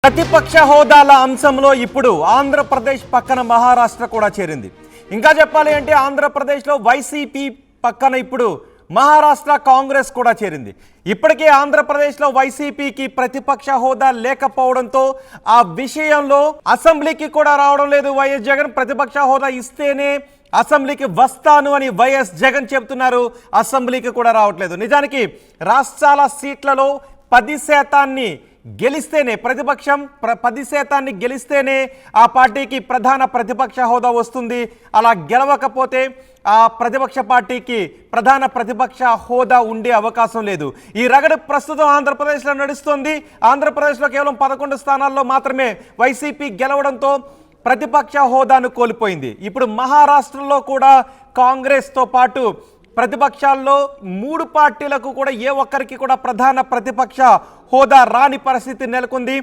ప్రతిపక్ష హోదాల అంశంలో ఇప్పుడు ఆంధ్రప్రదేశ్ పక్కన మహారాష్ట్ర కూడా చేరింది. ఇంకా చెప్పాలి అంటే ఆంధ్రప్రదేశ్లో వైసీపీ పక్కన ఇప్పుడు మహారాష్ట్ర కాంగ్రెస్ కూడా చేరింది. ఇప్పటికే ఆంధ్రప్రదేశ్లో వైసీపీకి ప్రతిపక్ష హోదా లేకపోవడంతో ఆ విషయంలో అసెంబ్లీకి కూడా రావడం లేదు. వైఎస్ జగన్ ప్రతిపక్ష హోదా ఇస్తేనే అసెంబ్లీకి వస్తాను అని వైఎస్ జగన్ చెబుతున్నారు. అసెంబ్లీకి కూడా రావట్లేదు. నిజానికి రాష్ట్రాల సీట్లలో 10% గెలిస్తేనే ప్రతిపక్షం 10% గెలిస్తేనే ఆ పార్టీకి ప్రధాన ప్రతిపక్ష హోదా వస్తుంది. అలా గెలవకపోతే ఆ ప్రతిపక్ష పార్టీకి ప్రధాన ప్రతిపక్ష హోదా ఉండే అవకాశం లేదు. ఈ రగడ ప్రస్తుతం ఆంధ్రప్రదేశ్లో నడుస్తుంది. ఆంధ్రప్రదేశ్లో కేవలం 11 స్థానాల్లో మాత్రమే వైసీపీ గెలవడంతో ప్రతిపక్ష హోదాను కోల్పోయింది. ఇప్పుడు మహారాష్ట్రలో కూడా కాంగ్రెస్తో పాటు ప్రతిపక్షాల్లో 3 పార్టీలకు కూడా ఏ ఒక్కరికి కూడా ప్రధాన ప్రతిపక్ష హోదా రాని పరిస్థితి నెలకొంది.